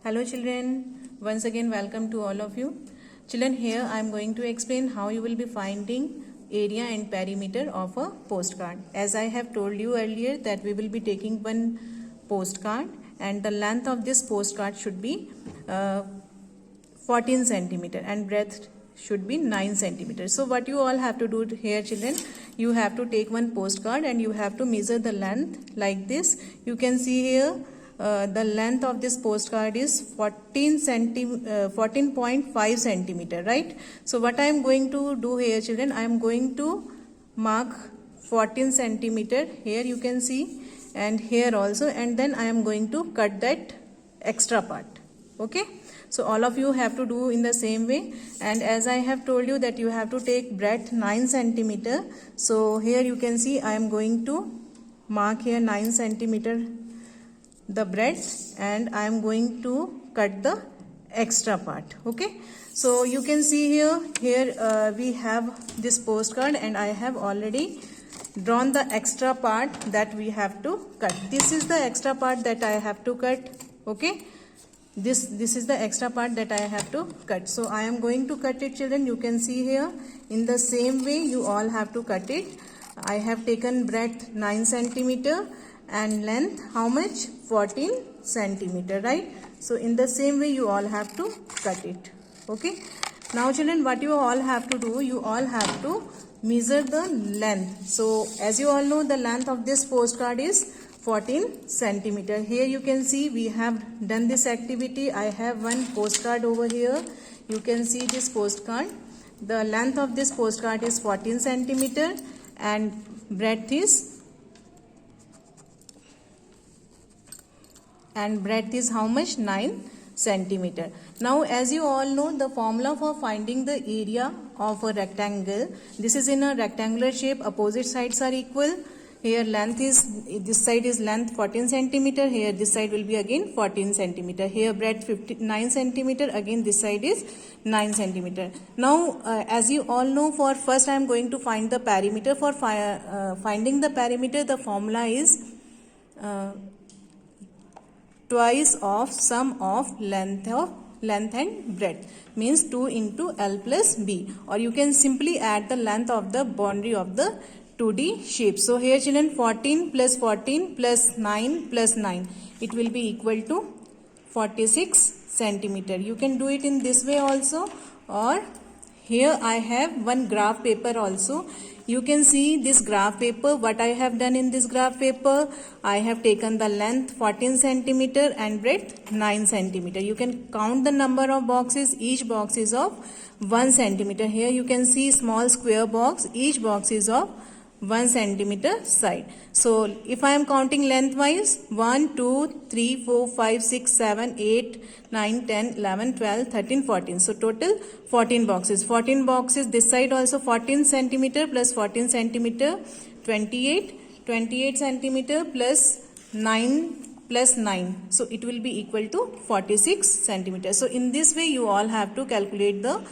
Hello children, once again welcome to all of you. Children, here I am going to explain how you will be finding area and perimeter of a postcard. As I have told you earlier that we will be taking one postcard and the length of this postcard should be 14 centimeter and breadth should be 9 centimeters. So what you all have to do here children, you have to take one postcard and you have to measure the length like this. You can see here the length of this postcard is 14.5 centimeter, right? So what I am going to do here children, I am going to mark 14 centimeter here, you can see, and here also, and then I am going to cut that extra part. Okay, so all of you have to do in the same way. And as I have told you that you have to take breadth 9 centimeter, so here you can see I am going to mark here 9 centimeter the breadth, and I am going to cut the extra part. Okay, so you can see here we have this postcard and I have already drawn the extra part that we have to cut. This is the extra part that I have to cut. Okay, this is the extra part that I have to cut. So I am going to cut it children. You can see here in the same way you all have to cut it. I have taken breadth 9 centimeter and length how much? 14 centimeter, right? So in the same way you all have to cut it. Okay, now children, what you all have to do, you all have to measure the length. So as you all know, the length of this postcard is 14 centimeter. Here you can see we have done this activity. I have one postcard over here. You can see this postcard. The length of this postcard is 14 centimeter and breadth is how much? 9 centimeter. Now as you all know, the formula for finding the area of a rectangle, this is in a rectangular shape, opposite sides are equal. Here length is, this side is length 14 centimeter, here this side will be again 14 centimeter, here breadth 9 centimeter, again this side is 9 centimeter. Now as you all know, for first I am going to find the perimeter. For finding the perimeter, the formula is twice of sum of length and breadth, means 2 into L plus B, or you can simply add the length of the boundary of the 2D shape. So here children, 14 plus 14 plus 9 plus 9, it will be equal to 46 centimeter. You can do it in this way also, or here I have one graph paper also. You can see this graph paper. What I have done in this graph paper, I have taken the length 14 centimeter and breadth 9 centimeter. You can count the number of boxes. Each box is of 1 centimeter. Here you can see small square box. Each box is of 1 centimeter side. So if I am counting lengthwise, 1, 2, 3, 4, 5, 6, 7, 8, 9, 10, 11, 12, 13, 14. So total 14 boxes. 14 boxes, this side also 14 centimeter plus 14 centimeter, 28 centimeter plus 9 plus 9. So it will be equal to 46 centimeter. So in this way you all have to calculate the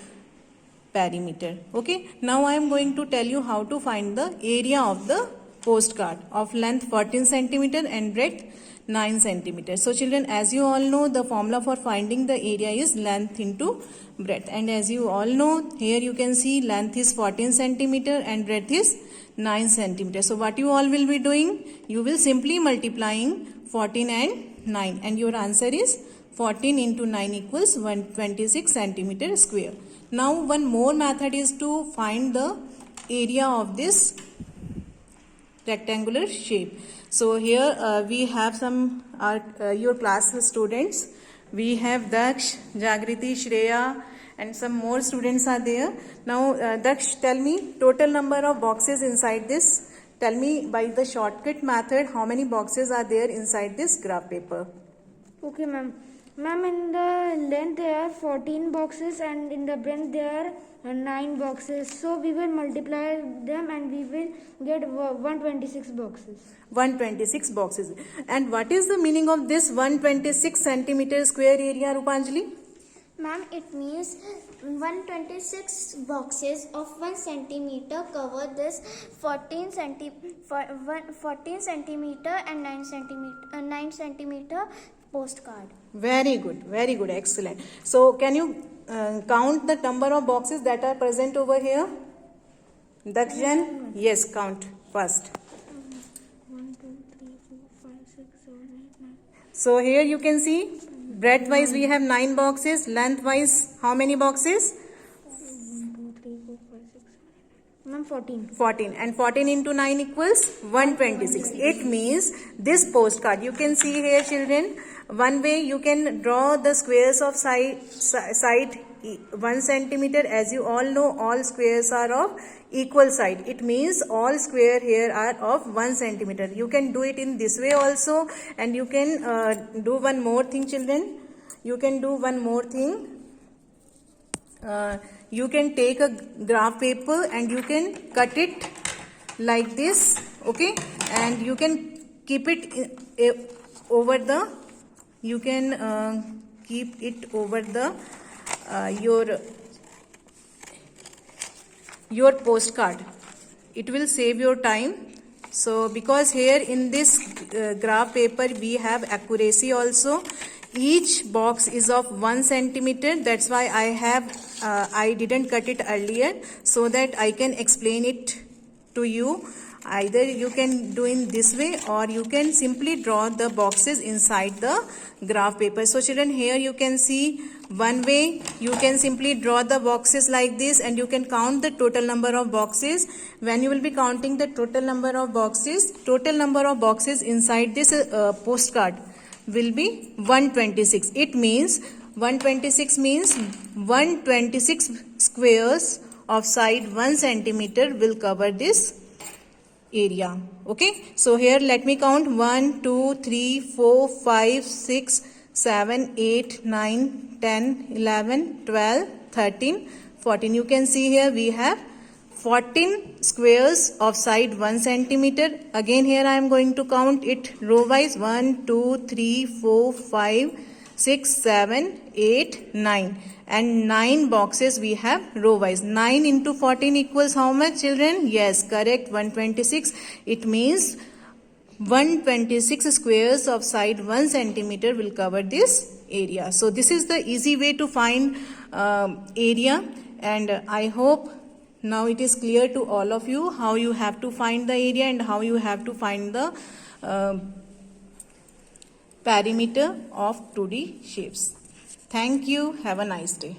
perimeter. Okay, now I am going to tell you how to find the area of the postcard of length 14 centimeter and breadth 9 centimeter. So children, as you all know, the formula for finding the area is length into breadth, and as you all know, here you can see length is 14 centimeter and breadth is 9 centimeter. So what you all will be doing, you will simply multiplying 14 and 9, and your answer is 14 into 9 equals 126 centimeter square. Now one more method is to find the area of this rectangular shape. So here we have some your class students. We have Daksh, Jagriti, Shreya, and some more students are there. Now Daksh, tell me total number of boxes inside this. Tell me by the shortcut method how many boxes are there inside this graph paper. Okay ma'am. Ma'am, in the length there are 14 boxes and in the breadth there are 9 boxes. So we will multiply them and we will get 126 boxes. 126 boxes. And what is the meaning of this 126 centimeter square area, Rupanjali? Ma'am, it means 126 boxes of 1 centimeter cover this 14 centimeter and 9 centimeter postcard. Very good, excellent. So can you count the number of boxes that are present over here? Dakshan? Yes, count first. 1, 2, 3, 4, 5, 6, 7, 8, 9. So here you can see breadth wise we have 9 boxes, length wise how many boxes? 1, 2, 3, 4, 5, 6, 7, 8. Ma'am, 14. 14, and 14 into 9 equals 126. It means this postcard, you can see here children, one way you can draw the squares of side 1 centimeter. As you all know, all squares are of equal side. It means all square here are of 1 centimeter. You can do it in this way also, and you can do one more thing children. You can do one more thing. You can take a graph paper and you can cut it like this, okay, and you can keep it over the, you can keep it over the your postcard. It will save your time. So because here in this graph paper we have accuracy also. Each box is of 1 centimeter. That's why I didn't cut it earlier, so that I can explain it to you. Either you can do in this way, or you can simply draw the boxes inside the graph paper. So children, here you can see one way you can simply draw the boxes like this, and you can count the total number of boxes. When you will be counting the total number of boxes inside this postcard will be 126. It means 126 means 126 squares of side 1 centimeter will cover this area. Okay, so here let me count 1, 2, 3, 4, 5, 6, 7, 8, 9, 10, 11, 12, 13, 14. You can see here we have 14 squares of side 1 centimeter. Again here I am going to count it row wise. 1, 2, 3, 4, 5, 6, 7, 8, 9. And 9 boxes we have row wise. 9 into 14 equals how much children? Yes, correct, 126. It means 126 squares of side 1 centimeter will cover this area. So this is the easy way to find area, and I hope now it is clear to all of you how you have to find the area and how you have to find the perimeter of 2D shapes. Thank you. Have a nice day.